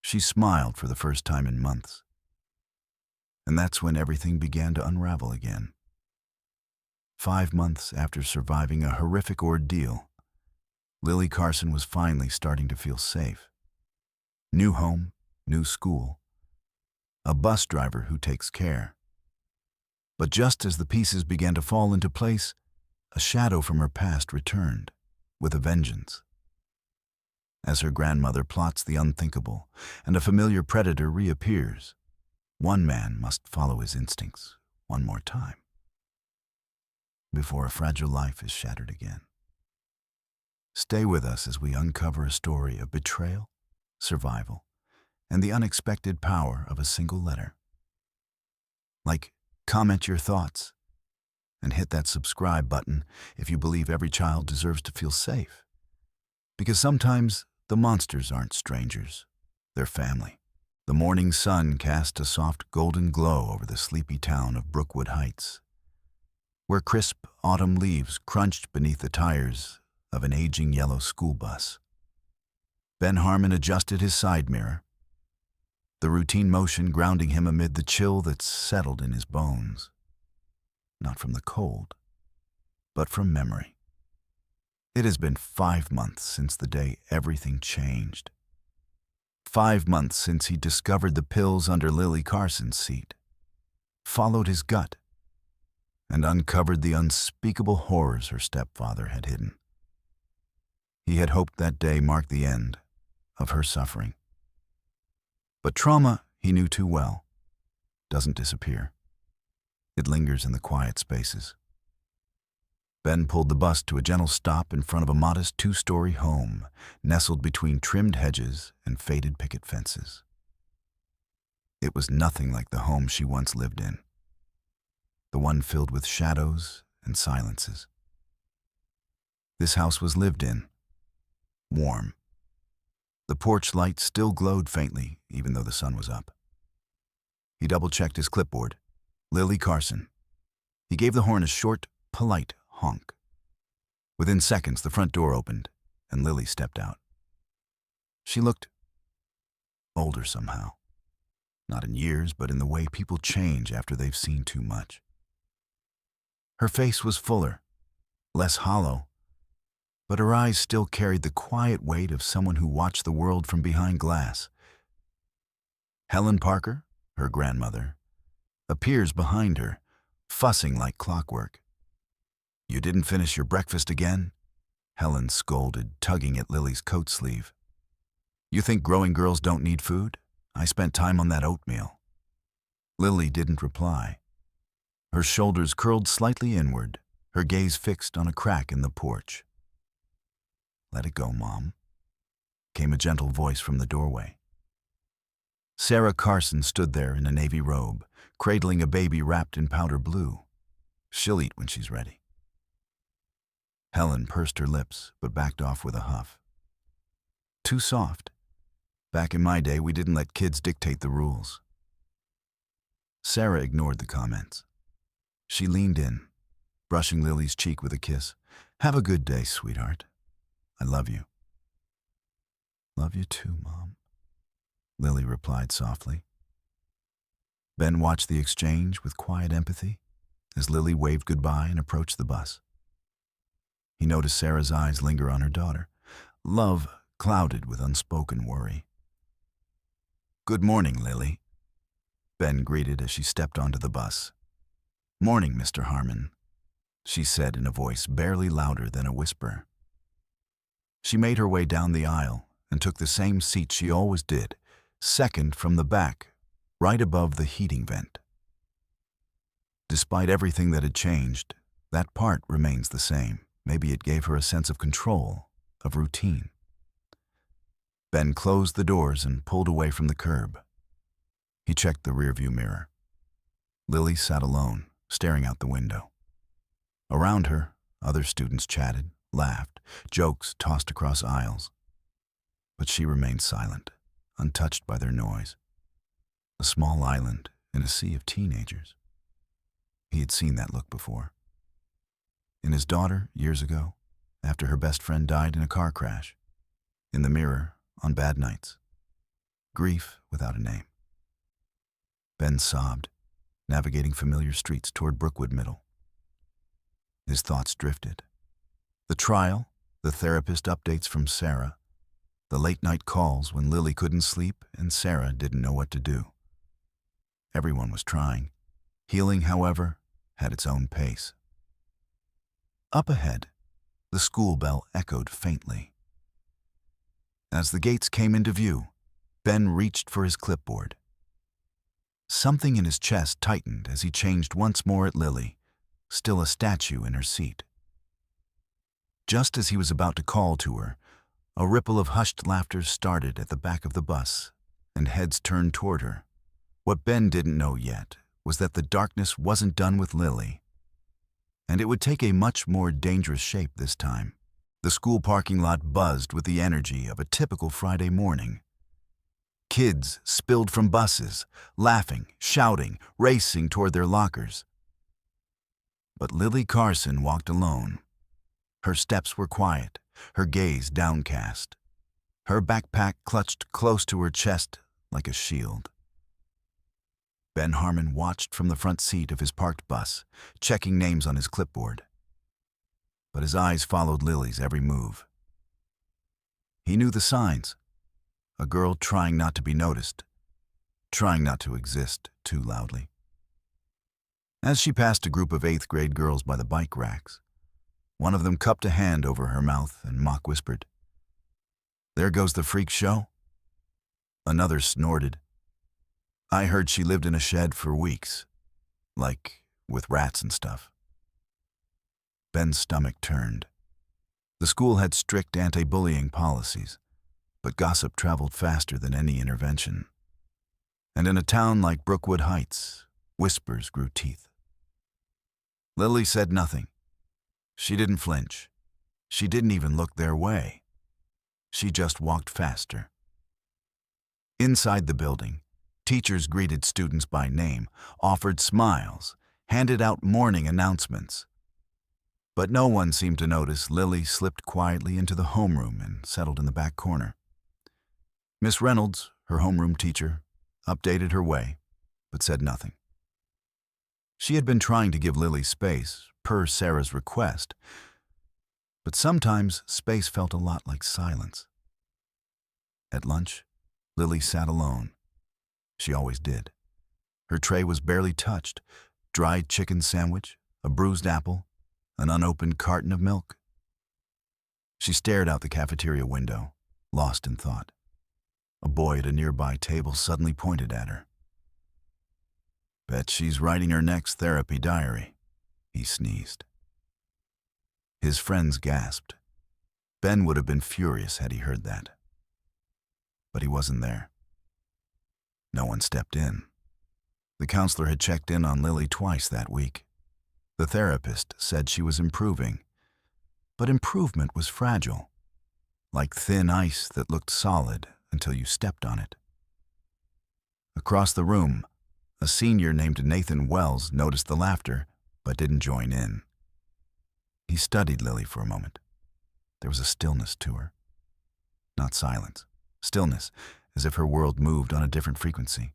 She smiled for the first time in months. And that's when everything began to unravel again. 5 months after surviving a horrific ordeal, Lily Carson was finally starting to feel safe. New home, new school, a bus driver who takes care. But just as the pieces began to fall into place, a shadow from her past returned, with a vengeance. As her grandmother plots the unthinkable and a familiar predator reappears, one man must follow his instincts one more time before a fragile life is shattered again. Stay with us as we uncover a story of betrayal, survival, and the unexpected power of a single letter. Comment your thoughts, and hit that subscribe button if you believe every child deserves to feel safe. Because sometimes the monsters aren't strangers, they're family. The morning sun cast a soft golden glow over the sleepy town of Brookwood Heights, where crisp autumn leaves crunched beneath the tires of an aging yellow school bus. Ben Harmon adjusted his side mirror, the routine motion grounding him amid the chill that settled in his bones. Not from the cold, but from memory. It has been 5 months since the day everything changed. 5 months since he discovered the pills under Lily Carson's seat, followed his gut, and uncovered the unspeakable horrors her stepfather had hidden. He had hoped that day marked the end of her suffering. But trauma, he knew too well, doesn't disappear. It lingers in the quiet spaces. Ben pulled the bus to a gentle stop in front of a modest 2-story home, nestled between trimmed hedges and faded picket fences. It was nothing like the home she once lived in, the one filled with shadows and silences. This house was lived in, warm. The porch light still glowed faintly, even though the sun was up. He double-checked his clipboard. Lily Carson. He gave the horn a short, polite honk. Within seconds, the front door opened, and Lily stepped out. She looked older somehow. Not in years, but in the way people change after they've seen too much. Her face was fuller, less hollow, but her eyes still carried the quiet weight of someone who watched the world from behind glass. Helen Parker, her grandmother, appears behind her, fussing like clockwork. "You didn't finish your breakfast again?" Helen scolded, tugging at Lily's coat sleeve. "You think growing girls don't need food? I spent time on that oatmeal." Lily didn't reply. Her shoulders curled slightly inward, her gaze fixed on a crack in the porch. "Let it go, Mom," came a gentle voice from the doorway. Sarah Carson stood there in a navy robe, cradling a baby wrapped in powder blue. "She'll eat when she's ready." Helen pursed her lips, but backed off with a huff. "Too soft. Back in my day, we didn't let kids dictate the rules." Sarah ignored the comments. She leaned in, brushing Lily's cheek with a kiss. "Have a good day, sweetheart. I love you." "Love you too, Mom," Lily replied softly. Ben watched the exchange with quiet empathy as Lily waved goodbye and approached the bus. He noticed Sarah's eyes linger on her daughter, love clouded with unspoken worry. "Good morning, Lily," Ben greeted as she stepped onto the bus. "Morning, Mr. Harmon," she said in a voice barely louder than a whisper. She made her way down the aisle and took the same seat she always did, second from the back, right above the heating vent. Despite everything that had changed, that part remains the same. Maybe it gave her a sense of control, of routine. Ben closed the doors and pulled away from the curb. He checked the rearview mirror. Lily sat alone, staring out the window. Around her, other students chatted, laughed, jokes tossed across aisles. But she remained silent, untouched by their noise. A small island in a sea of teenagers. He had seen that look before. In his daughter, years ago, after her best friend died in a car crash. In the mirror, on bad nights. grief without a name. Ben sobbed, navigating familiar streets toward Brookwood Middle. His thoughts drifted. The trial, the therapist updates from Sarah, the late-night calls when Lily couldn't sleep and Sarah didn't know what to do. Everyone was trying. Healing, however, had its own pace. Up ahead, the school bell echoed faintly. As the gates came into view, Ben reached for his clipboard. Something in his chest tightened as he changed once more at Lily, still a statue in her seat. Just as he was about to call to her, a ripple of hushed laughter started at the back of the bus, and heads turned toward her. What Ben didn't know yet was that the darkness wasn't done with Lily, and it would take a much more dangerous shape this time. The school parking lot buzzed with the energy of a typical Friday morning. Kids spilled from buses, laughing, shouting, racing toward their lockers. But Lily Carson walked alone. Her steps were quiet, her gaze downcast. Her backpack clutched close to her chest like a shield. Ben Harmon watched from the front seat of his parked bus, checking names on his clipboard. But his eyes followed Lily's every move. He knew the signs. A girl trying not to be noticed, trying not to exist too loudly. As she passed a group of 8th grade girls by the bike racks, one of them cupped a hand over her mouth and mock whispered, "There goes the freak show." Another snorted, "I heard she lived in a shed for weeks, like with rats and stuff." Ben's stomach turned. The school had strict anti-bullying policies, but gossip traveled faster than any intervention. And in a town like Brookwood Heights, whispers grew teeth. Lily said nothing. She didn't flinch. She didn't even look their way. She just walked faster. Inside the building, teachers greeted students by name, offered smiles, handed out morning announcements. But no one seemed to notice Lily slipped quietly into the homeroom and settled in the back corner. Miss Reynolds, her homeroom teacher, updated her way, but said nothing. She had been trying to give Lily space, per Sarah's request, but sometimes space felt a lot like silence. At lunch, Lily sat alone. She always did. Her tray was barely touched: dried chicken sandwich, a bruised apple, an unopened carton of milk. She stared out the cafeteria window, lost in thought. A boy at a nearby table suddenly pointed at her. "Bet she's writing her next therapy diary," he sneezed. His friends gasped. Ben would have been furious had he heard that. But he wasn't there. No one stepped in. The counselor had checked in on Lily twice that week. The therapist said she was improving, but improvement was fragile, like thin ice that looked solid until you stepped on it. Across the room, a senior named Nathan Wells noticed the laughter, but didn't join in. He studied Lily for a moment. There was a stillness to her. Not silence, stillness, as if her world moved on a different frequency.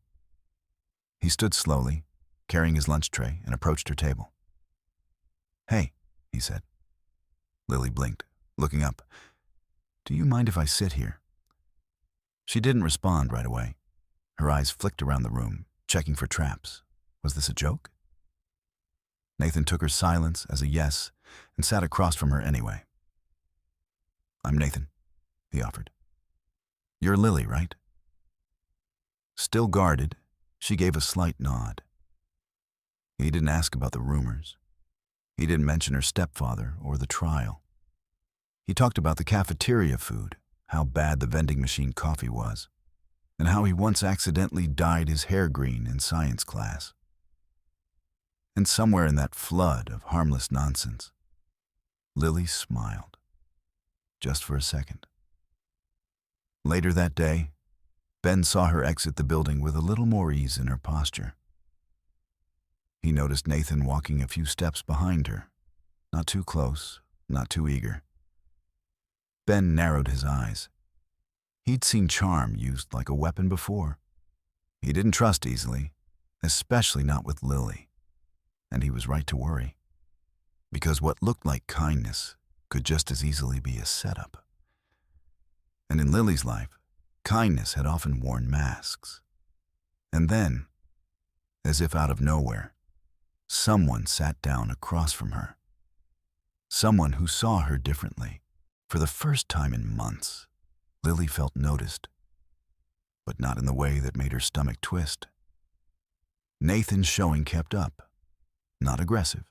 He stood slowly, carrying his lunch tray, and approached her table. "Hey," he said. Lily blinked, looking up. "Do you mind if I sit here?" She didn't respond right away. Her eyes flicked around the room, checking for traps. Was this a joke? Nathan took her silence as a yes and sat across from her anyway. "I'm Nathan," he offered. "You're Lily, right?" Still guarded, she gave a slight nod. He didn't ask about the rumors. He didn't mention her stepfather or the trial. He talked about the cafeteria food, how bad the vending machine coffee was, and how he once accidentally dyed his hair green in science class. And somewhere in that flood of harmless nonsense, Lily smiled, just for a second. Later that day, Ben saw her exit the building with a little more ease in her posture. He noticed Nathan walking a few steps behind her, not too close, not too eager. Ben narrowed his eyes. He'd seen charm used like a weapon before. He didn't trust easily, especially not with Lily. And he was right to worry, because what looked like kindness could just as easily be a setup. And in Lily's life, kindness had often worn masks. And then, as if out of nowhere, someone sat down across from her. Someone who saw her differently. For the first time in months, Lily felt noticed, but not in the way that made her stomach twist. Nathan's showing kept up, not aggressive,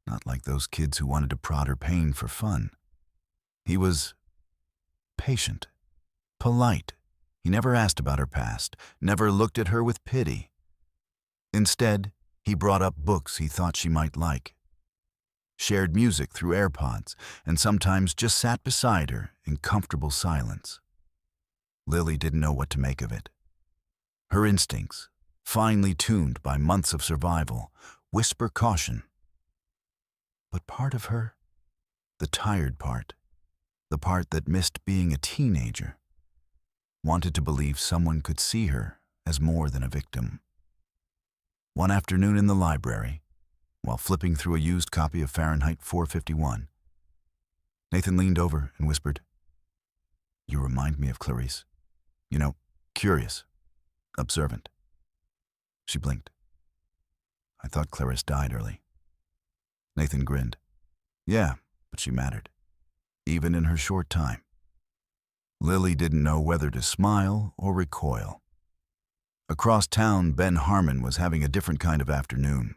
not like those kids who wanted to prod her pain for fun. He was patient, polite. He never asked about her past, never looked at her with pity. Instead, he brought up books he thought she might like, shared music through AirPods, and sometimes just sat beside her in comfortable silence. Lily didn't know what to make of it. Her instincts, finely tuned by months of survival, whisper caution. But part of her, the tired part, the part that missed being a teenager, wanted to believe someone could see her as more than a victim. One afternoon in the library, while flipping through a used copy of Fahrenheit 451, Nathan leaned over and whispered, "You remind me of Clarice. You know, curious, observant." She blinked. "I thought Clarice died early." Nathan grinned. "Yeah, but she mattered, even in her short time." Lily didn't know whether to smile or recoil. Across town, Ben Harmon was having a different kind of afternoon.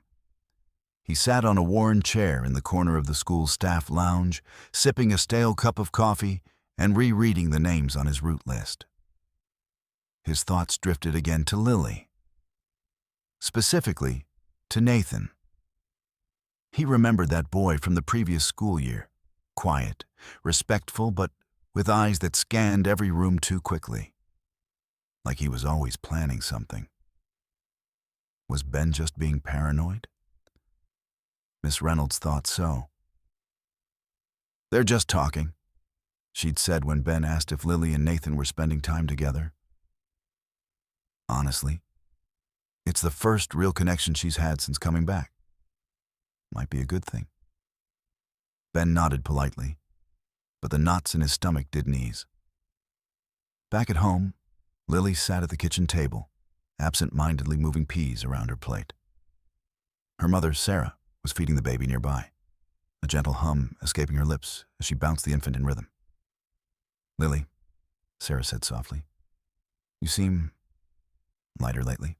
He sat on a worn chair in the corner of the school staff lounge, sipping a stale cup of coffee and rereading the names on his route list. His thoughts drifted again to Lily. Specifically, to Nathan. He remembered that boy from the previous school year, quiet, respectful, but with eyes that scanned every room too quickly, like he was always planning something. Was Ben just being paranoid? Miss Reynolds thought so. "They're just talking," she'd said when Ben asked if Lily and Nathan were spending time together. Honestly, it's the first real connection she's had since coming back. Might be a good thing. Ben nodded politely, but the knots in his stomach didn't ease. Back at home, Lily sat at the kitchen table, absent-mindedly moving peas around her plate. Her mother, Sarah, was feeding the baby nearby, a gentle hum escaping her lips as she bounced the infant in rhythm. "Lily," Sarah said softly, "you seem lighter lately.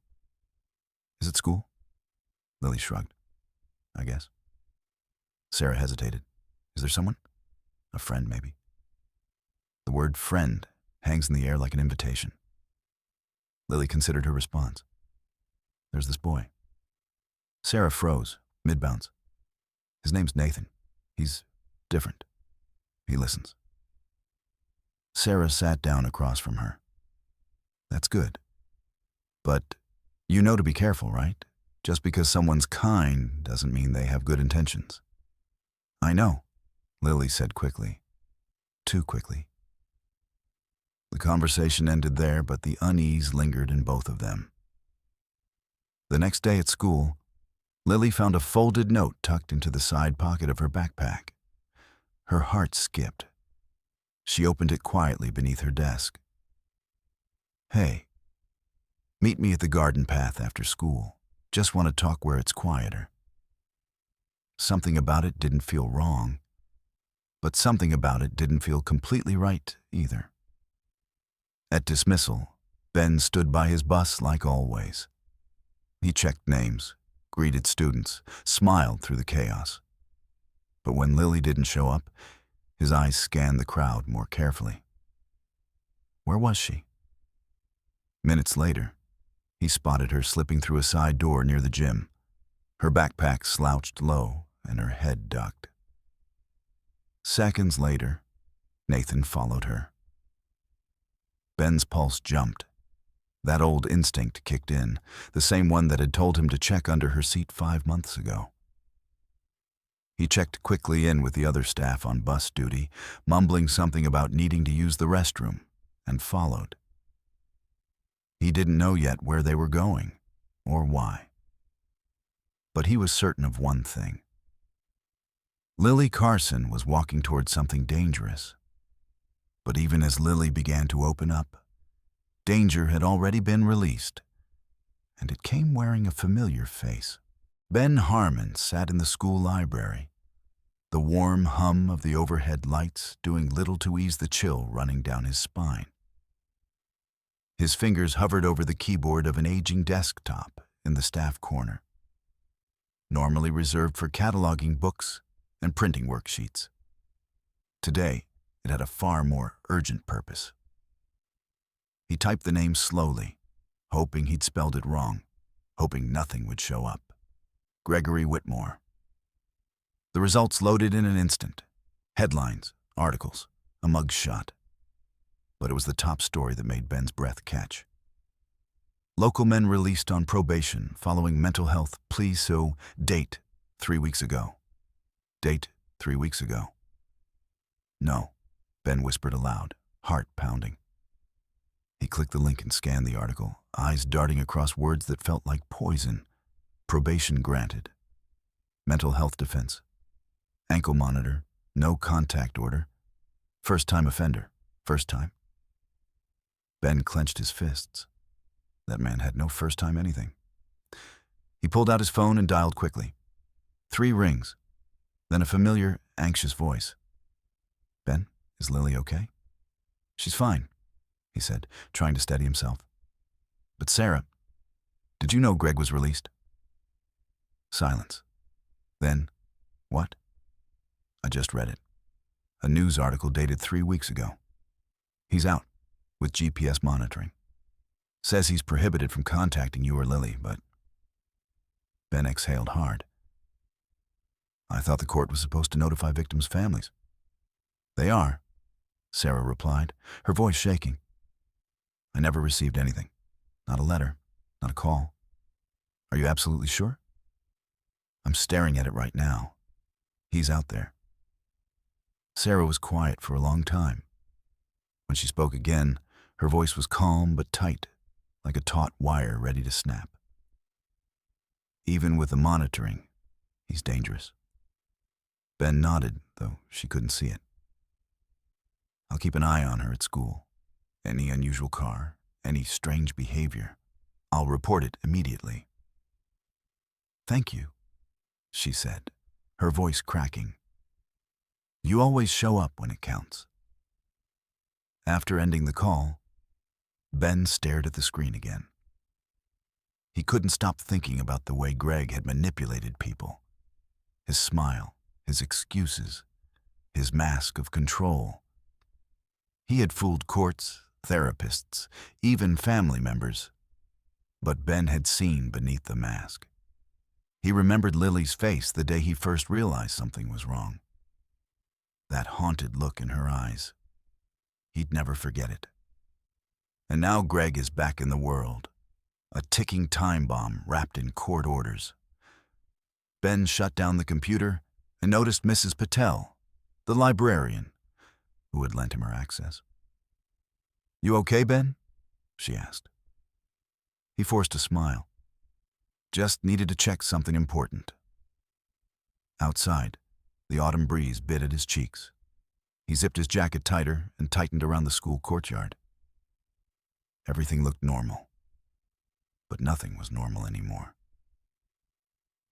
Is it school?" Lily shrugged. "I guess." Sarah hesitated. "Is there someone? A friend, maybe?" The word friend hangs in the air like an invitation. Lily considered her response. "There's this boy." Sarah froze, mid-bounce. "His name's Nathan. He's different. He listens." Sarah sat down across from her. "That's good. But you know to be careful, right? Just because someone's kind doesn't mean they have good intentions." "I know," Lily said quickly. Too quickly. The conversation ended there, but the unease lingered in both of them. The next day at school, Lily found a folded note tucked into the side pocket of her backpack. Her heart skipped. She opened it quietly beneath her desk. "Hey, meet me at the garden path after school. Just want to talk where it's quieter." Something about it didn't feel wrong, but something about it didn't feel completely right either. At dismissal, Ben stood by his bus like always. He checked names, greeted students, smiled through the chaos. But when Lily didn't show up, his eyes scanned the crowd more carefully. Where was she? Minutes later, he spotted her slipping through a side door near the gym. Her backpack slouched low and her head ducked. Seconds later, Nathan followed her. Ben's pulse jumped. That old instinct kicked in, the same one that had told him to check under her seat 5 months ago. He checked quickly in with the other staff on bus duty, mumbling something about needing to use the restroom, and followed. He didn't know yet where they were going or why. But he was certain of one thing. Lily Carson was walking toward something dangerous. But even as Lily began to open up, danger had already been released, and it came wearing a familiar face. Ben Harmon sat in the school library, the warm hum of the overhead lights doing little to ease the chill running down his spine. His fingers hovered over the keyboard of an aging desktop in the staff corner, normally reserved for cataloging books and printing worksheets. Today, it had a far more urgent purpose. He typed the name slowly, hoping he'd spelled it wrong, hoping nothing would show up. Gregory Whitmore. The results loaded in an instant. Headlines, articles, a mugshot. But it was the top story that made Ben's breath catch. Local men released on probation following mental health plea, so date 3 weeks ago. Date 3 weeks ago. No, Ben whispered aloud, heart pounding. He clicked the link and scanned the article, eyes darting across words that felt like poison. Probation granted. Mental health defense. Ankle monitor. No contact order. First-time offender. First time. Ben clenched his fists. That man had no first time anything. He pulled out his phone and dialed quickly. 3 rings. Then a familiar, anxious voice. Ben, is Lily okay? She's fine, he said, trying to steady himself. But Sarah, did you know Greg was released? Silence. Then, what? I just read it. A news article dated 3 weeks ago. He's out, with GPS monitoring. Says he's prohibited from contacting you or Lily, but... Ben exhaled hard. I thought the court was supposed to notify victims' families. They are, Sarah replied, her voice shaking. I never received anything. Not a letter, not a call. Are you absolutely sure? I'm staring at it right now. He's out there. Sarah was quiet for a long time. When she spoke again, her voice was calm but tight, like a taut wire ready to snap. Even with the monitoring, he's dangerous. Ben nodded, though she couldn't see it. I'll keep an eye on her at school. Any unusual car, any strange behavior, I'll report it immediately. Thank you, she said, her voice cracking. You always show up when it counts. After ending the call, Ben stared at the screen again. He couldn't stop thinking about the way Greg had manipulated people. His smile, his excuses, his mask of control. He had fooled courts, therapists, even family members. But Ben had seen beneath the mask. He remembered Lily's face the day he first realized something was wrong. That haunted look in her eyes. He'd never forget it. And now Greg is back in the world, a ticking time bomb wrapped in court orders. Ben shut down the computer and noticed Mrs. Patel, the librarian, who had lent him her access. You okay, Ben? She asked. He forced a smile. Just needed to check something important. Outside, the autumn breeze bit at his cheeks. He zipped his jacket tighter and tightened around the school courtyard. Everything looked normal, but nothing was normal anymore.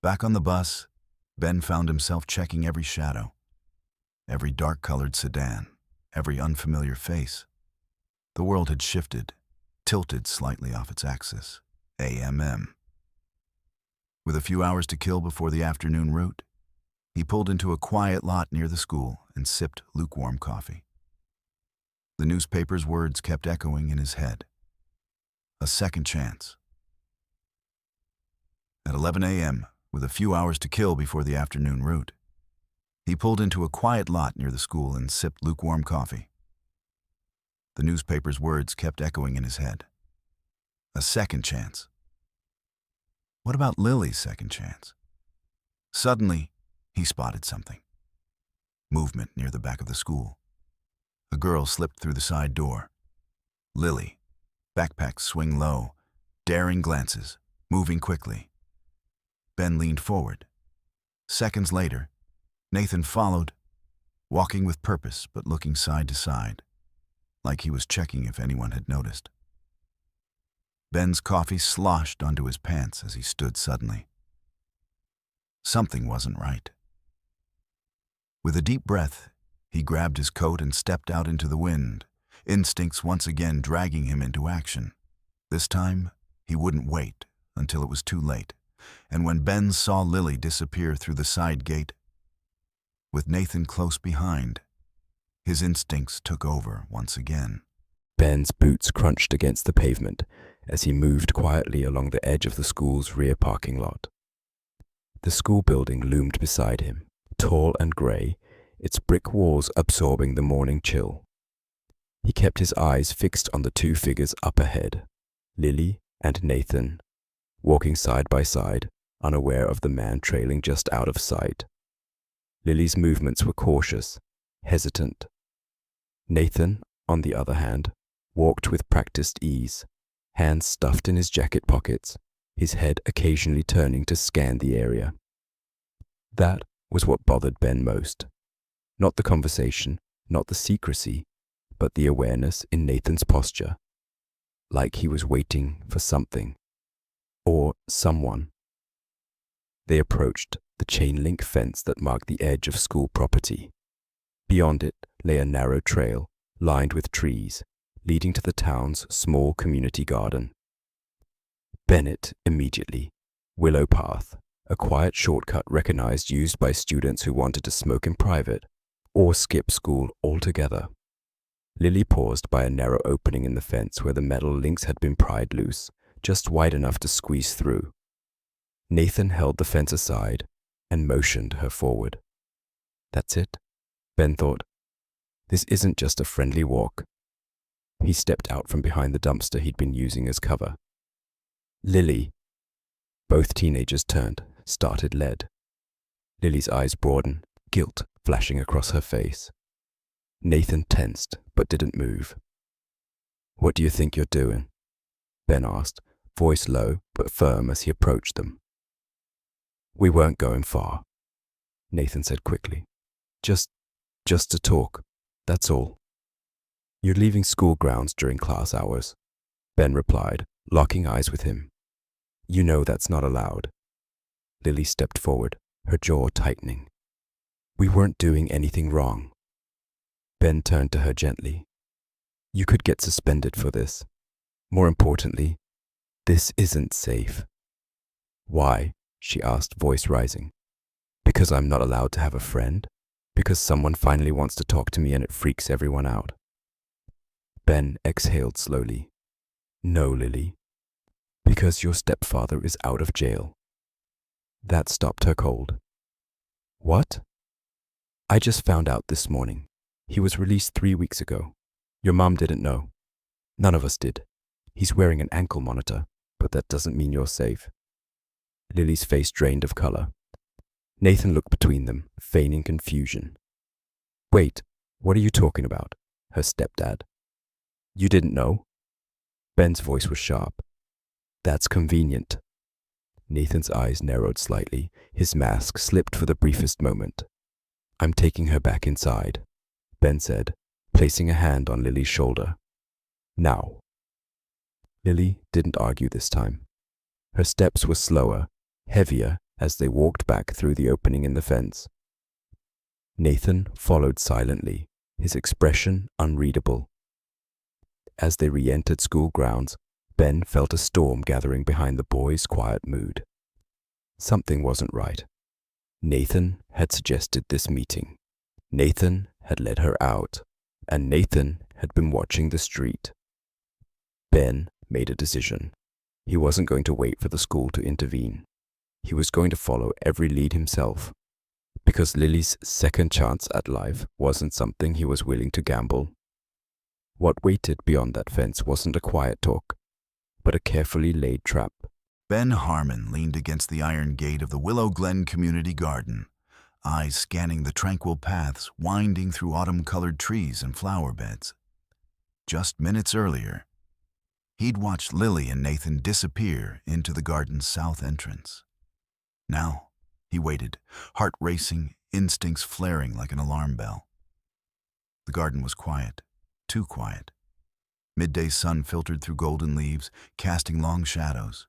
Back on the bus, Ben found himself checking every shadow, every dark-colored sedan, every unfamiliar face. The world had shifted, tilted slightly off its axis, AMM. With a few hours to kill before the afternoon route, he pulled into a quiet lot near the school and sipped lukewarm coffee. The newspaper's words kept echoing in his head. A second chance. At 11 a.m., with a few hours to kill before the afternoon route, he pulled into a quiet lot near the school and sipped lukewarm coffee. The newspaper's words kept echoing in his head. A second chance. What about Lily's second chance? Suddenly, he spotted something. Movement near the back of the school. A girl slipped through the side door. Lily. Backpacks swing low, daring glances, moving quickly. Ben leaned forward. Seconds later, Nathan followed, walking with purpose but looking side to side, like he was checking if anyone had noticed. Ben's coffee sloshed onto his pants as he stood suddenly. Something wasn't right. With a deep breath, he grabbed his coat and stepped out into the wind, instincts once again dragging him into action. This time, he wouldn't wait until it was too late, and when Ben saw Lily disappear through the side gate, with Nathan close behind, his instincts took over once again. Ben's boots crunched against the pavement as he moved quietly along the edge of the school's rear parking lot. The school building loomed beside him, tall and grey, its brick walls absorbing the morning chill. He kept his eyes fixed on the two figures up ahead, Lily and Nathan, walking side by side, unaware of the man trailing just out of sight. Lily's movements were cautious, hesitant. Nathan, on the other hand, walked with practiced ease, hands stuffed in his jacket pockets, his head occasionally turning to scan the area. That was what bothered Ben most. Not the conversation, not the secrecy, but the awareness in Nathan's posture, like he was waiting for something, or someone. They approached the chain-link fence that marked the edge of school property. Beyond it lay a narrow trail, lined with trees, leading to the town's small community garden. Bennett immediately. Willow Path, a quiet shortcut recognized used by students who wanted to smoke in private or skip school altogether. Lily paused by a narrow opening in the fence where the metal links had been pried loose, just wide enough to squeeze through. Nathan held the fence aside and motioned her forward. That's it, Ben thought. This isn't just a friendly walk. He stepped out from behind the dumpster he'd been using as cover. Lily. Both teenagers turned, started lead. Lily's eyes broadened, guilt flashing across her face. Nathan tensed, but didn't move. What do you think you're doing? Ben asked, voice low but firm as he approached them. We weren't going far, Nathan said quickly. Just to talk, that's all. You're leaving school grounds during class hours, Ben replied, locking eyes with him. You know that's not allowed. Lily stepped forward, her jaw tightening. We weren't doing anything wrong. Ben turned to her gently. You could get suspended for this. More importantly, this isn't safe. Why? She asked, voice rising. Because I'm not allowed to have a friend? Because someone finally wants to talk to me and it freaks everyone out? Ben exhaled slowly. No, Lily. Because your stepfather is out of jail. That stopped her cold. What? I just found out this morning. He was released 3 weeks ago. Your mom didn't know. None of us did. He's wearing an ankle monitor, but that doesn't mean you're safe. Lily's face drained of color. Nathan looked between them, feigning confusion. Wait, what are you talking about? Her stepdad. You didn't know? Ben's voice was sharp. That's convenient. Nathan's eyes narrowed slightly. His mask slipped for the briefest moment. I'm taking her back inside, Ben said, placing a hand on Lily's shoulder. Now. Lily didn't argue this time. Her steps were slower, heavier as they walked back through the opening in the fence. Nathan followed silently, his expression unreadable. As they re-entered school grounds, Ben felt a storm gathering behind the boys' quiet mood. Something wasn't right. Nathan had suggested this meeting. Nathan had led her out, and Nathan had been watching the street. Ben made a decision. He wasn't going to wait for the school to intervene. He was going to follow every lead himself, because Lily's second chance at life wasn't something he was willing to gamble. What waited beyond that fence wasn't a quiet talk, but a carefully laid trap. Ben Harmon leaned against the iron gate of the Willow Glen Community Garden, eyes scanning the tranquil paths winding through autumn-colored trees and flower beds. Just minutes earlier, he'd watched Lily and Nathan disappear into the garden's south entrance. Now, he waited, heart racing, instincts flaring like an alarm bell. The garden was quiet, too quiet. Midday sun filtered through golden leaves, casting long shadows.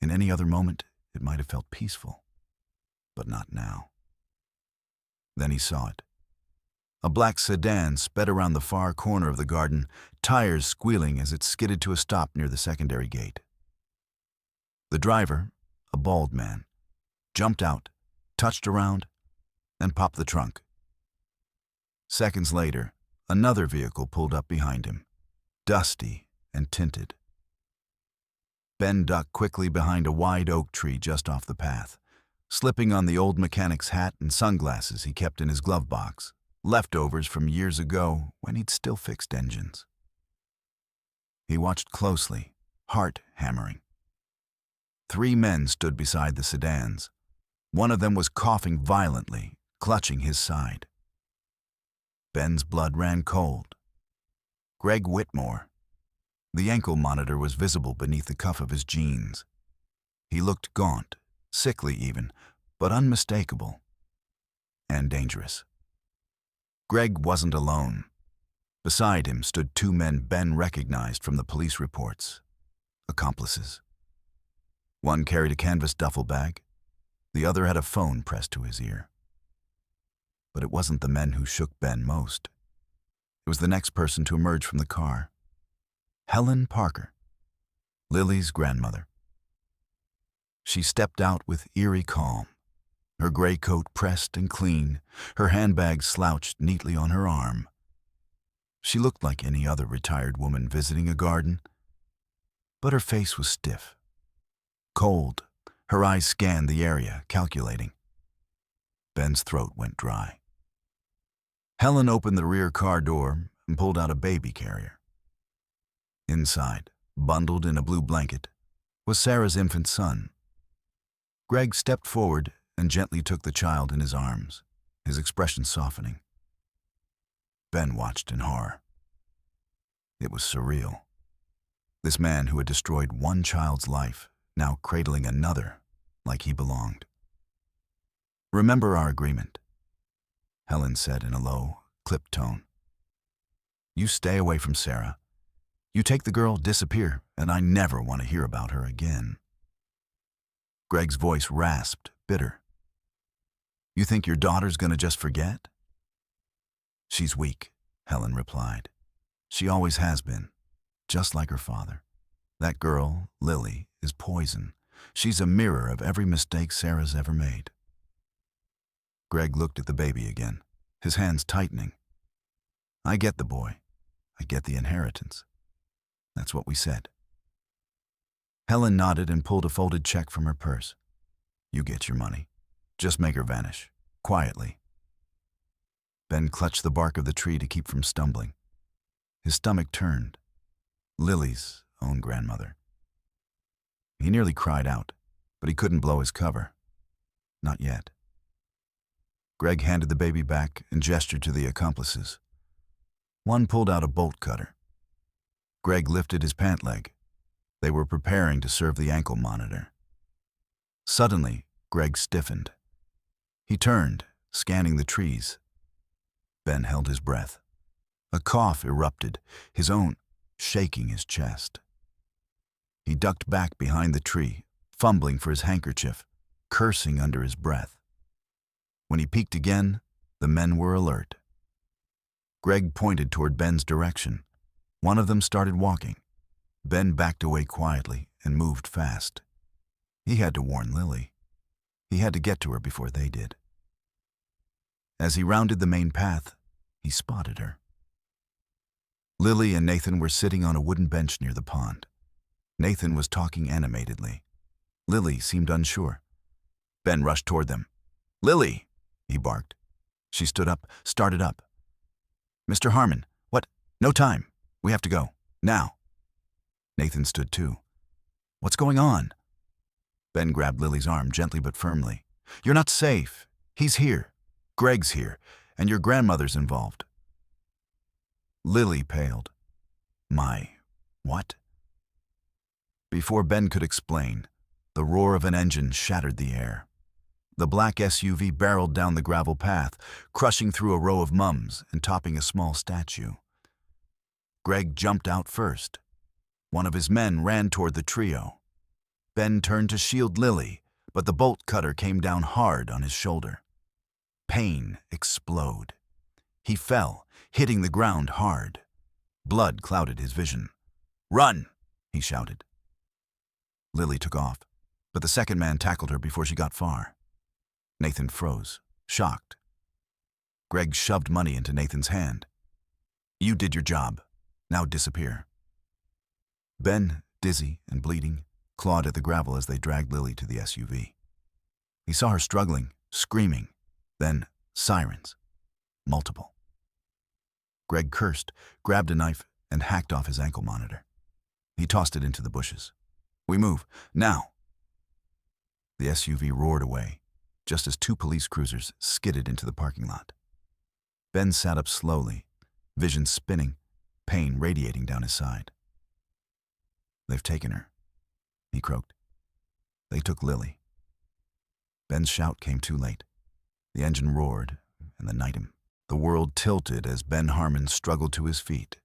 In any other moment, it might have felt peaceful, but not now. Then he saw it. A black sedan sped around the far corner of the garden, tires squealing as it skidded to a stop near the secondary gate. The driver, a bald man, jumped out, touched around, and popped the trunk. Seconds later, another vehicle pulled up behind him, dusty and tinted. Ben ducked quickly behind a wide oak tree just off the path, slipping on the old mechanic's hat and sunglasses he kept in his glove box, leftovers from years ago when he'd still fixed engines. He watched closely, heart hammering. 3 men stood beside the sedans. One of them was coughing violently, clutching his side. Ben's blood ran cold. Greg Whitmore. The ankle monitor was visible beneath the cuff of his jeans. He looked gaunt, sickly even, but unmistakable. And dangerous. Greg wasn't alone. Beside him stood 2 men Ben recognized from the police reports. Accomplices. One carried a canvas duffel bag. The other had a phone pressed to his ear. But it wasn't the men who shook Ben most. It was the next person to emerge from the car. Helen Parker, Lily's grandmother. She stepped out with eerie calm, her gray coat pressed and clean, her handbag slouched neatly on her arm. She looked like any other retired woman visiting a garden, but her face was stiff, cold. Her eyes scanned the area, calculating. Ben's throat went dry. Helen opened the rear car door and pulled out a baby carrier. Inside, bundled in a blue blanket, was Sarah's infant son. Greg stepped forward and gently took the child in his arms, his expression softening. Ben watched in horror. It was surreal. This man who had destroyed one child's life, now cradling another like he belonged. "Remember our agreement," Helen said in a low, clipped tone. "You stay away from Sarah. You take the girl, disappear, and I never want to hear about her again." Greg's voice rasped, bitter. "You think your daughter's gonna just forget?" "She's weak," Helen replied. "She always has been, just like her father. That girl, Lily, is poison. She's a mirror of every mistake Sarah's ever made." Greg looked at the baby again, his hands tightening. "I get the boy. I get the inheritance. That's what we said." Helen nodded and pulled a folded check from her purse. "You get your money. Just make her vanish, quietly." Ben clutched the bark of the tree to keep from stumbling. His stomach turned. Lily's own grandmother. He nearly cried out, but he couldn't blow his cover. Not yet. Greg handed the baby back and gestured to the accomplices. One pulled out a bolt cutter. Greg lifted his pant leg. They were preparing to serve the ankle monitor. Suddenly, Greg stiffened. He turned, scanning the trees. Ben held his breath. A cough erupted, his own shaking his chest. He ducked back behind the tree, fumbling for his handkerchief, cursing under his breath. When he peeked again, the men were alert. Greg pointed toward Ben's direction. One of them started walking. Ben backed away quietly and moved fast. He had to warn Lily. He had to get to her before they did. As he rounded the main path, he spotted her. Lily and Nathan were sitting on a wooden bench near the pond. Nathan was talking animatedly. Lily seemed unsure. Ben rushed toward them. "Lily!" he barked. She stood up, started up. "Mr. Harmon, what? No time. We have to go. Now." Nathan stood too. "What's going on?" Ben grabbed Lily's arm gently but firmly. "You're not safe. He's here. Greg's here. And your grandmother's involved." Lily paled. My, what? Before Ben could explain, the roar of an engine shattered the air. The black SUV barreled down the gravel path, crushing through a row of mums and topping a small statue. Greg jumped out first. One of his men ran toward the trio. Ben turned to shield Lily, but the bolt cutter came down hard on his shoulder. Pain exploded. He fell, hitting the ground hard. Blood clouded his vision. "Run!" he shouted. Lily took off, but the second man tackled her before she got far. Nathan froze, shocked. Greg shoved money into Nathan's hand. "You did your job. Now disappear." Ben, dizzy and bleeding, clawed at the gravel as they dragged Lily to the SUV. He saw her struggling, screaming, then sirens. Multiple. Greg cursed, grabbed a knife, and hacked off his ankle monitor. He tossed it into the bushes. "We move, now!" The SUV roared away, just as two police cruisers skidded into the parking lot. Ben sat up slowly, vision spinning, pain radiating down his side. "They've taken her," he croaked. "They took Lily." Ben's shout came too late. The engine roared, and the night him. The world tilted as Ben Harmon struggled to his feet,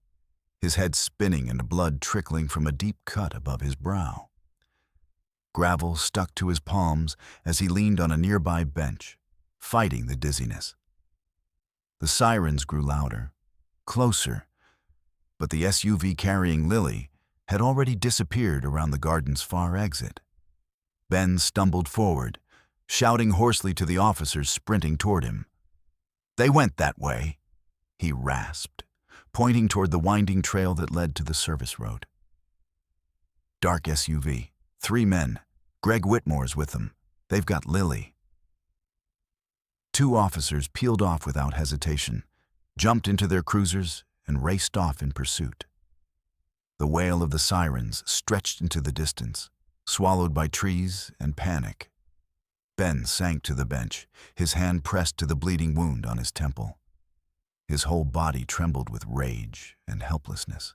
his head spinning and blood trickling from a deep cut above his brow. Gravel stuck to his palms as he leaned on a nearby bench, fighting the dizziness. The sirens grew louder, closer, but the SUV carrying Lily had already disappeared around the garden's far exit. Ben stumbled forward, shouting hoarsely to the officers sprinting toward him. "They went that way," he rasped, pointing toward the winding trail that led to the service road. Dark SUV, 3 men. Greg Whitmore's with them. They've got Lily. 2 officers peeled off without hesitation, jumped into their cruisers, and raced off in pursuit. The wail of the sirens stretched into the distance, swallowed by trees and panic. Ben sank to the bench, his hand pressed to the bleeding wound on his temple. His whole body trembled with rage and helplessness.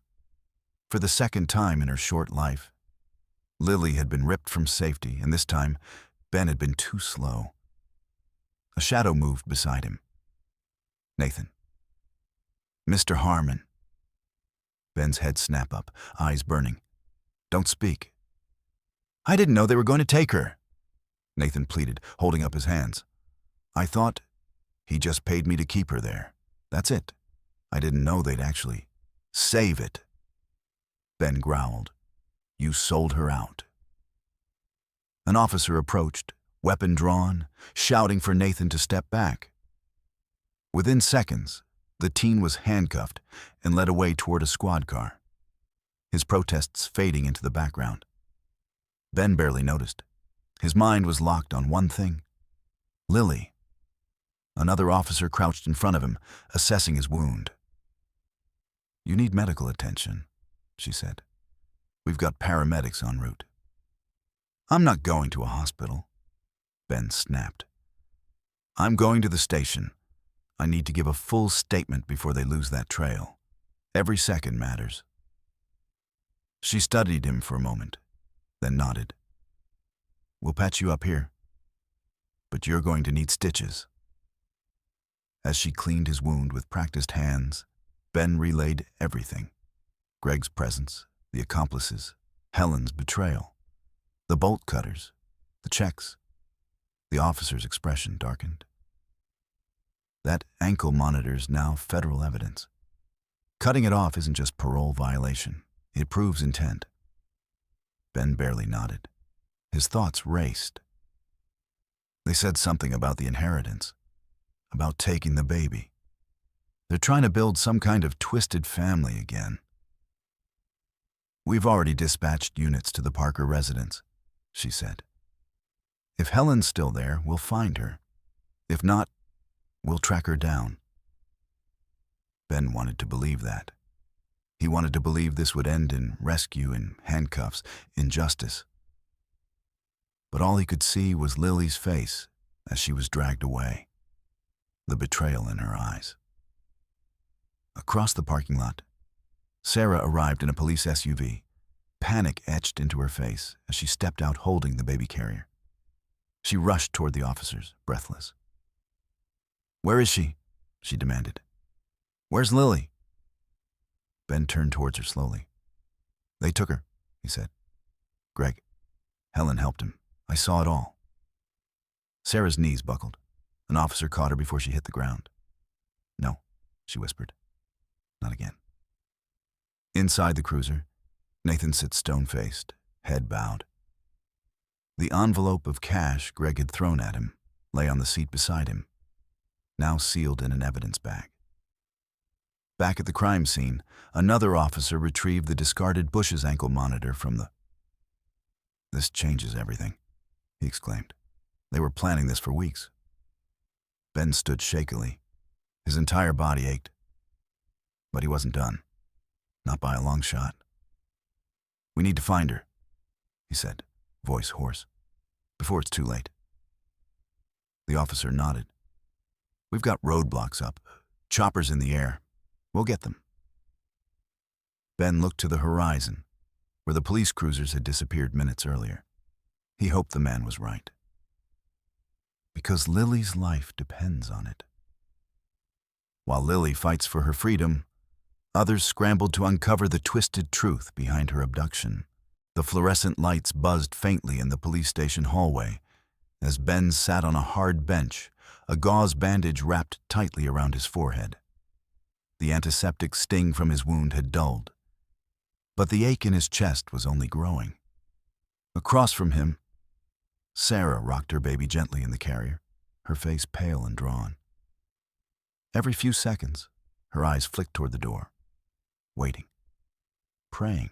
For the second time in her short life, Lily had been ripped from safety, and this time, Ben had been too slow. A shadow moved beside him. Nathan. "Mr. Harmon." Ben's head snapped up, eyes burning. "Don't speak." "I didn't know they were going to take her," Nathan pleaded, holding up his hands. "I thought he just paid me to keep her there. That's it. I didn't know they'd actually save it." Ben growled. "You sold her out." An officer approached, weapon drawn, shouting for Nathan to step back. Within seconds, the teen was handcuffed and led away toward a squad car, his protests fading into the background. Ben barely noticed. His mind was locked on one thing: Lily. Another officer crouched in front of him, assessing his wound. "You need medical attention," she said. "We've got paramedics en route." "I'm not going to a hospital," Ben snapped. "I'm going to the station. I need to give a full statement before they lose that trail. Every second matters." She studied him for a moment, then nodded. "We'll patch you up here, but you're going to need stitches." As she cleaned his wound with practiced hands, Ben relayed everything: Greg's presence, the accomplices, Helen's betrayal, the bolt cutters, the checks. The officer's expression darkened. "That ankle monitor's now federal evidence. Cutting it off isn't just parole violation. It proves intent." Ben barely nodded. His thoughts raced. They said something about the inheritance, about taking the baby. They're trying to build some kind of twisted family again. "We've already dispatched units to the Parker residence," she said. "If Helen's still there, we'll find her. If not, we'll track her down." Ben wanted to believe that. He wanted to believe this would end in rescue, in handcuffs, in justice. But all he could see was Lily's face as she was dragged away, the betrayal in her eyes. Across the parking lot, Sarah arrived in a police SUV. Panic etched into her face as she stepped out holding the baby carrier. She rushed toward the officers, breathless. "Where is she?" she demanded. "Where's Lily?" Ben turned towards her slowly. "They took her," he said. "Greg." Helen helped him. "I saw it all." Sarah's knees buckled. An officer caught her before she hit the ground. "No," she whispered. "Not again." Inside the cruiser, Nathan sits stone-faced, head bowed. The envelope of cash Greg had thrown at him lay on the seat beside him, now sealed in an evidence bag. Back at the crime scene, another officer retrieved the discarded Bush's ankle monitor from the... "This changes everything," he exclaimed. "They were planning this for weeks." Ben stood shakily. His entire body ached. But he wasn't done. Not by a long shot. "We need to find her," he said, voice hoarse, "before it's too late." The officer nodded. "We've got roadblocks up, choppers in the air. We'll get them." Ben looked to the horizon, where the police cruisers had disappeared minutes earlier. He hoped the man was right. Because Lily's life depends on it. While Lily fights for her freedom, others scrambled to uncover the twisted truth behind her abduction. The fluorescent lights buzzed faintly in the police station hallway as Ben sat on a hard bench, a gauze bandage wrapped tightly around his forehead. The antiseptic sting from his wound had dulled, but the ache in his chest was only growing. Across from him, Sarah rocked her baby gently in the carrier, her face pale and drawn. Every few seconds, her eyes flicked toward the door, waiting, praying.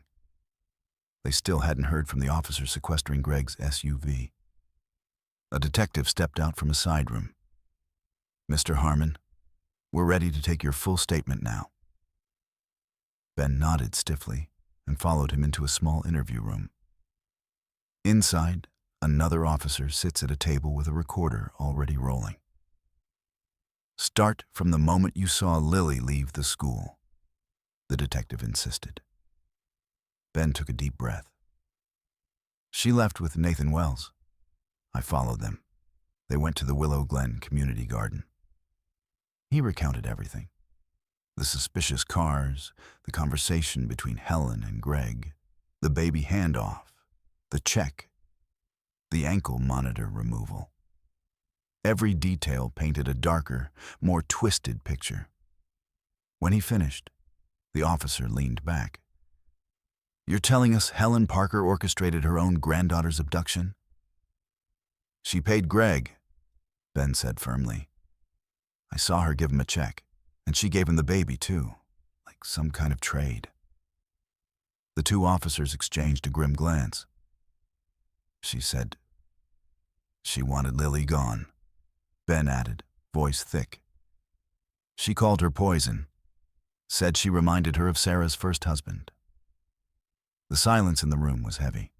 They still hadn't heard from the officer sequestering Greg's SUV. A detective stepped out from a side room. "Mr. Harmon, we're ready to take your full statement now." Ben nodded stiffly and followed him into a small interview room. Inside, another officer sits at a table with a recorder already rolling. "Start from the moment you saw Lily leave the school," the detective insisted. Ben took a deep breath. "She left with Nathan Wells. I followed them. They went to the Willow Glen Community Garden." He recounted everything. The suspicious cars, the conversation between Helen and Greg, the baby handoff, the check, the ankle monitor removal. Every detail painted a darker, more twisted picture. When he finished, the officer leaned back. "You're telling us Helen Parker orchestrated her own granddaughter's abduction?" "She paid Greg," Ben said firmly. "I saw her give him a check, and she gave him the baby too, like some kind of trade." The two officers exchanged a grim glance. "She said she wanted Lily gone," Ben added, voice thick. "She called her poison, said she reminded her of Sarah's first husband." The silence in the room was heavy.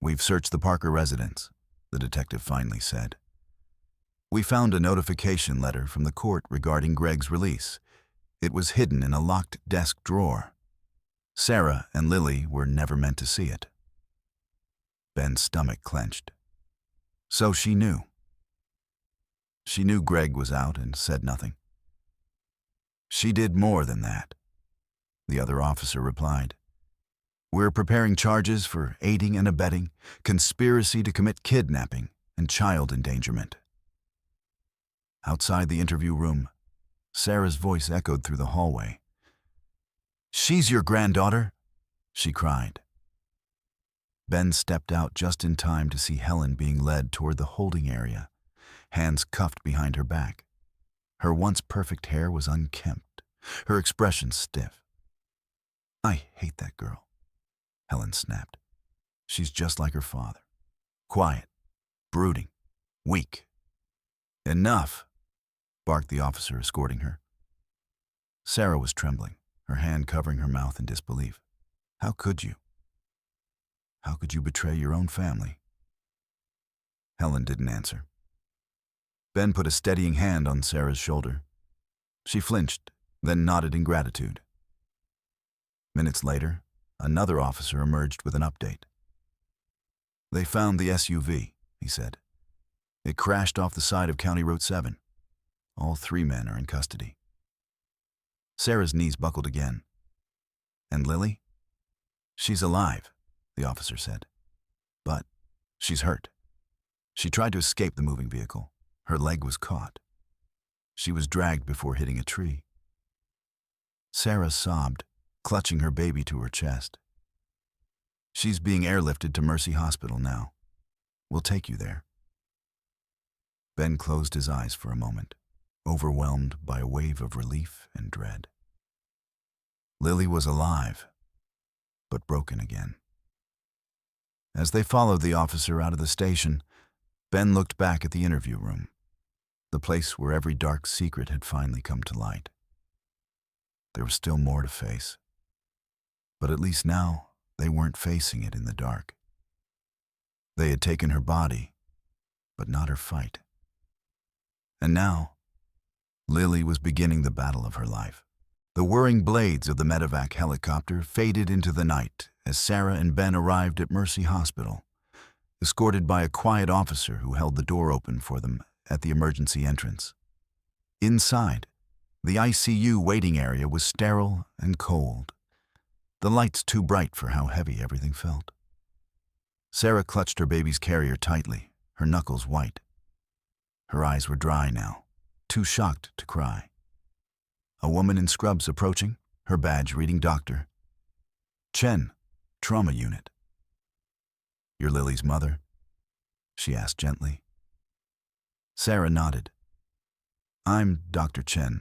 "We've searched the Parker residence," the detective finally said. "We found a notification letter from the court regarding Greg's release. It was hidden in a locked desk drawer. Sarah and Lily were never meant to see it." Ben's stomach clenched. "So she knew." "She knew Greg was out and said nothing." "She did more than that," the other officer replied. "We're preparing charges for aiding and abetting, conspiracy to commit kidnapping, and child endangerment." Outside the interview room, Sarah's voice echoed through the hallway. "She's your granddaughter," she cried. Ben stepped out just in time to see Helen being led toward the holding area, hands cuffed behind her back. Her once perfect hair was unkempt, her expression stiff. "I hate that girl," Helen snapped. "She's just like her father. Quiet, brooding, weak." "Enough," barked the officer escorting her. Sarah was trembling, her hand covering her mouth in disbelief. "How could you? How could you betray your own family?" Helen didn't answer. Ben put a steadying hand on Sarah's shoulder. She flinched, then nodded in gratitude. Minutes later, another officer emerged with an update. "They found the SUV," he said. "It crashed off the side of County Road 7. All 3 men are in custody." Sarah's knees buckled again. "And Lily?" "She's alive," the officer said. "But she's hurt. She tried to escape the moving vehicle. Her leg was caught. She was dragged before hitting a tree." Sarah sobbed, clutching her baby to her chest. "She's being airlifted to Mercy Hospital now. We'll take you there." Ben closed his eyes for a moment, overwhelmed by a wave of relief and dread. Lily was alive, but broken again. As they followed the officer out of the station, Ben looked back at the interview room, the place where every dark secret had finally come to light. There was still more to face, but at least now they weren't facing it in the dark. They had taken her body, but not her fight. And now, Lily was beginning the battle of her life. The whirring blades of the medevac helicopter faded into the night as Sarah and Ben arrived at Mercy Hospital, escorted by a quiet officer who held the door open for them at the emergency entrance. Inside, the ICU waiting area was sterile and cold, the lights too bright for how heavy everything felt. Sarah clutched her baby's carrier tightly, her knuckles white. Her eyes were dry now, too shocked to cry. A woman in scrubs approaching, her badge reading doctor. "Chen, trauma unit." "You're Lily's mother?" she asked gently. Sarah nodded. "I'm Dr. Chen.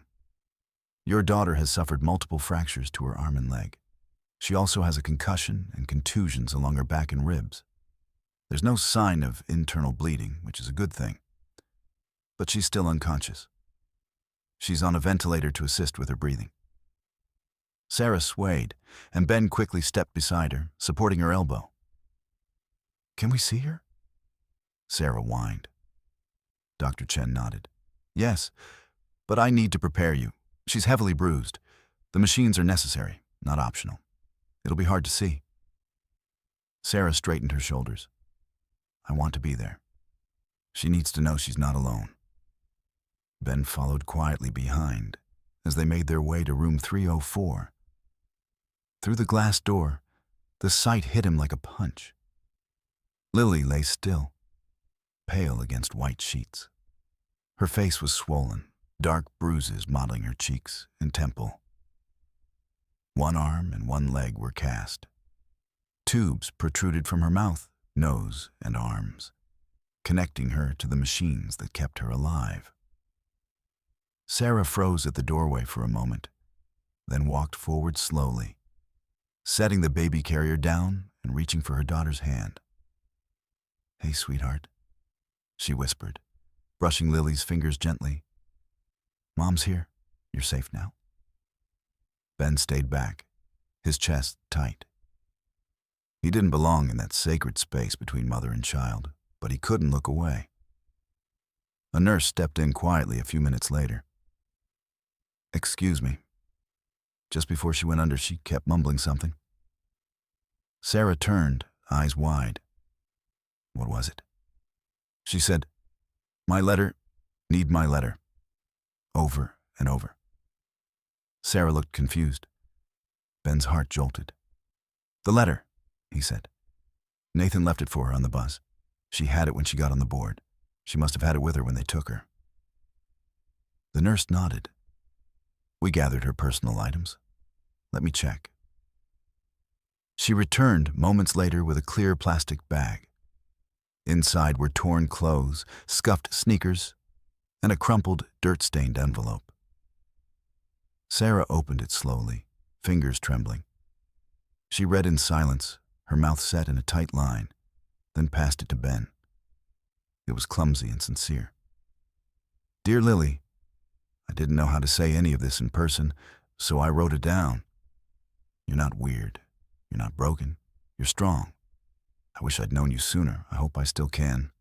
Your daughter has suffered multiple fractures to her arm and leg. She also has a concussion and contusions along her back and ribs. There's no sign of internal bleeding, which is a good thing. But she's still unconscious. She's on a ventilator to assist with her breathing." Sarah swayed, and Ben quickly stepped beside her, supporting her elbow. "Can we see her?" Sarah whined. Dr. Chen nodded. "Yes, but I need to prepare you. She's heavily bruised. The machines are necessary, not optional. It'll be hard to see." Sarah straightened her shoulders. "I want to be there. She needs to know she's not alone." Ben followed quietly behind as they made their way to room 304. Through the glass door, the sight hit him like a punch. Lily lay still, pale against white sheets. Her face was swollen, dark bruises mottling her cheeks and temple. One arm and one leg were cast. Tubes protruded from her mouth, nose, and arms, connecting her to the machines that kept her alive. Sarah froze at the doorway for a moment, then walked forward slowly, setting the baby carrier down and reaching for her daughter's hand. "Hey, sweetheart," she whispered, brushing Lily's fingers gently. "Mom's here. You're safe now." Ben stayed back, his chest tight. He didn't belong in that sacred space between mother and child, but he couldn't look away. A nurse stepped in quietly a few minutes later. "Excuse me." Just before she went under, she kept mumbling something. Sarah turned, eyes wide. "What was it?" She said, "My letter, need my letter." Over and over. Sarah looked confused. Ben's heart jolted. "The letter," he said. "Nathan left it for her on the bus. She had it when she got on the board. She must have had it with her when they took her." The nurse nodded. "We gathered her personal items. Let me check." She returned moments later with a clear plastic bag. Inside were torn clothes, scuffed sneakers, and a crumpled, dirt-stained envelope. Sarah opened it slowly, fingers trembling. She read in silence, her mouth set in a tight line, then passed it to Ben. It was clumsy and sincere. "Dear Lily, I didn't know how to say any of this in person, so I wrote it down. You're not weird. You're not broken. You're strong. I wish I'd known you sooner. I hope I still can."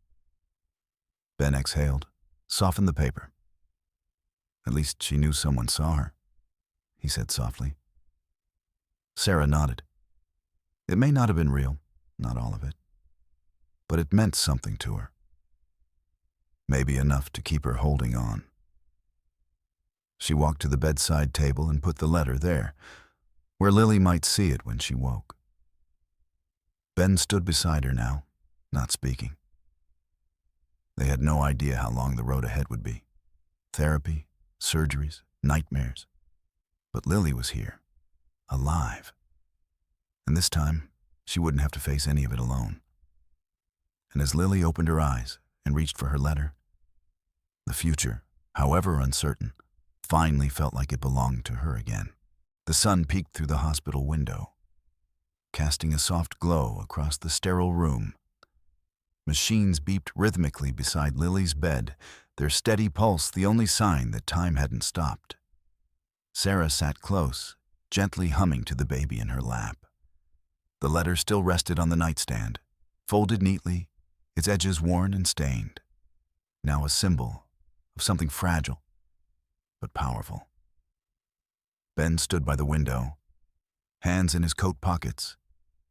Ben exhaled, softened the paper. "At least she knew someone saw her," he said softly. Sarah nodded. It may not have been real, not all of it, but it meant something to her. Maybe enough to keep her holding on. She walked to the bedside table and put the letter there, where Lily might see it when she woke. Ben stood beside her now, not speaking. They had no idea how long the road ahead would be. Therapy, surgeries, nightmares. But Lily was here, alive. And this time, she wouldn't have to face any of it alone. And as Lily opened her eyes and reached for her letter, the future, however uncertain, finally felt like it belonged to her again. The sun peeked through the hospital window, casting a soft glow across the sterile room. Machines beeped rhythmically beside Lily's bed, their steady pulse the only sign that time hadn't stopped. Sarah sat close, gently humming to the baby in her lap. The letter still rested on the nightstand, folded neatly, its edges worn and stained. Now a symbol of something fragile, but powerful. Ben stood by the window, hands in his coat pockets,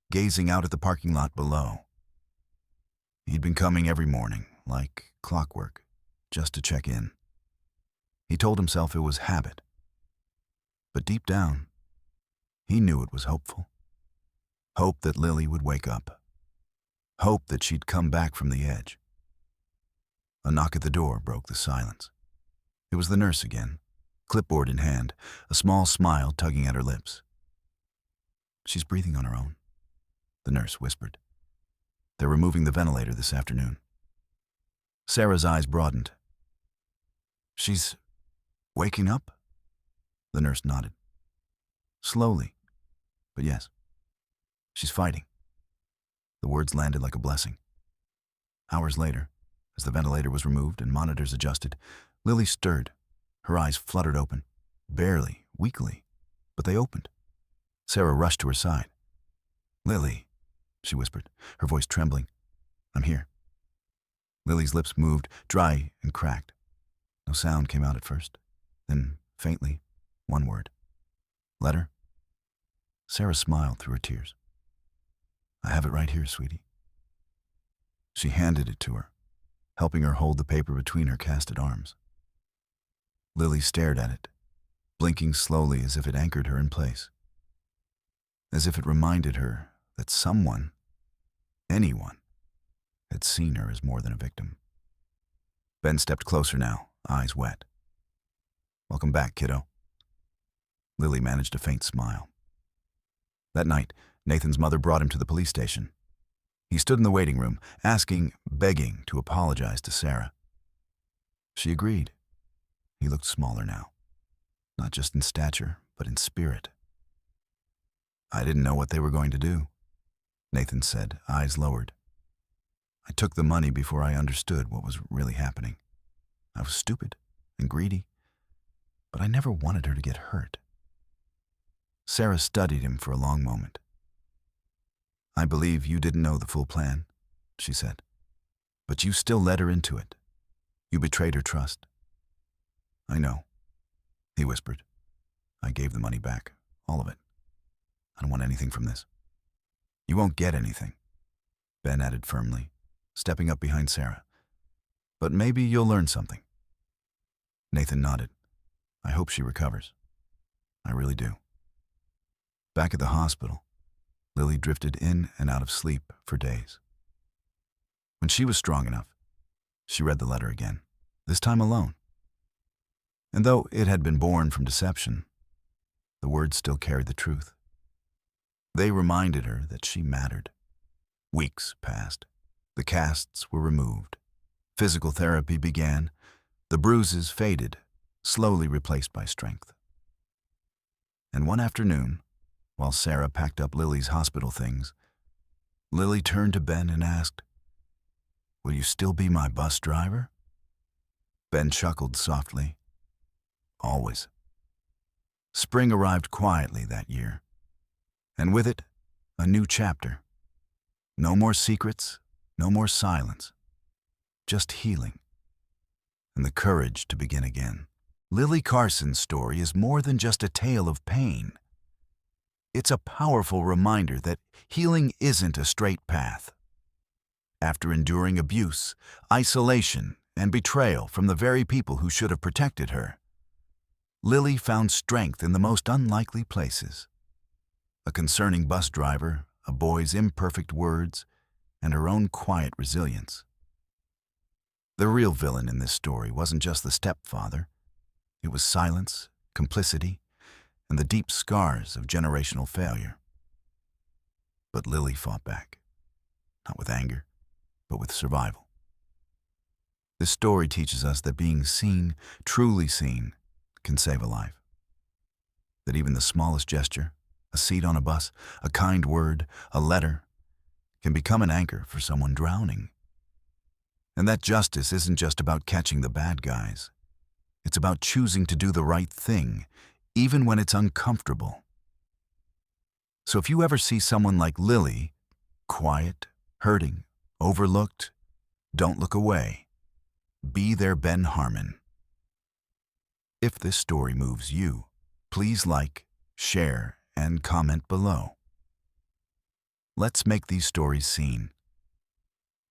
gazing out at the parking lot below. He'd been coming every morning, like clockwork, just to check in. He told himself it was habit. But deep down, he knew it was hopeful. Hope that Lily would wake up. Hope that she'd come back from the edge. A knock at the door broke the silence. It was the nurse again, clipboard in hand, a small smile tugging at her lips. "She's breathing on her own," the nurse whispered. "They're removing the ventilator this afternoon." Sarah's eyes broadened. "She's waking up?" The nurse nodded. "Slowly, but yes. She's fighting." The words landed like a blessing. Hours later, as the ventilator was removed and monitors adjusted, Lily stirred. Her eyes fluttered open, barely, weakly, but they opened. Sarah rushed to her side. "Lily," she whispered, her voice trembling. "I'm here." Lily's lips moved, dry and cracked. No sound came out at first. Then, faintly, one word. "Letter?" Sarah smiled through her tears. "I have it right here, sweetie." She handed it to her, helping her hold the paper between her casted arms. Lily stared at it, blinking slowly as if it anchored her in place. As if it reminded her that someone, anyone, had seen her as more than a victim. Ben stepped closer now, eyes wet. "Welcome back, kiddo." Lily managed a faint smile. That night, Nathan's mother brought him to the police station. He stood in the waiting room, asking, begging to apologize to Sarah. She agreed. He looked smaller now, not just in stature, but in spirit. "I didn't know what they were going to do," Nathan said, eyes lowered. "I took the money before I understood what was really happening. I was stupid and greedy, but I never wanted her to get hurt." Sarah studied him for a long moment. "I believe you didn't know the full plan," she said, "but you still led her into it. You betrayed her trust." "I know," he whispered. "I gave the money back, all of it. I don't want anything from this." "You won't get anything," Ben added firmly, stepping up behind Sarah. "But maybe you'll learn something." Nathan nodded. "I hope she recovers. I really do." Back at the hospital, Lily drifted in and out of sleep for days. When she was strong enough, she read the letter again, this time alone. And though it had been born from deception, the words still carried the truth. They reminded her that she mattered. Weeks passed. The casts were removed. Physical therapy began. The bruises faded, slowly replaced by strength. And one afternoon, while Sarah packed up Lily's hospital things, Lily turned to Ben and asked, "Will you still be my bus driver?" Ben chuckled softly. "Always." Spring arrived quietly that year, and with it, a new chapter. No more secrets, no more silence, just healing, and the courage to begin again. Lily Carson's story is more than just a tale of pain. It's a powerful reminder that healing isn't a straight path. After enduring abuse, isolation, and betrayal from the very people who should have protected her, Lily found strength in the most unlikely places. A concerning bus driver, a boy's imperfect words, and her own quiet resilience. The real villain in this story wasn't just the stepfather. It was silence, complicity, and the deep scars of generational failure. But Lily fought back, not with anger, but with survival. This story teaches us that being seen, truly seen, can save a life. That even the smallest gesture, a seat on a bus, a kind word, a letter, can become an anchor for someone drowning. And that justice isn't just about catching the bad guys. It's about choosing to do the right thing, even when it's uncomfortable. So if you ever see someone like Lily, quiet, hurting, overlooked, don't look away. Be their Ben Harmon. If this story moves you, please like, share, and comment below. Let's make these stories seen.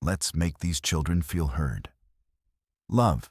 Let's make these children feel heard. Love.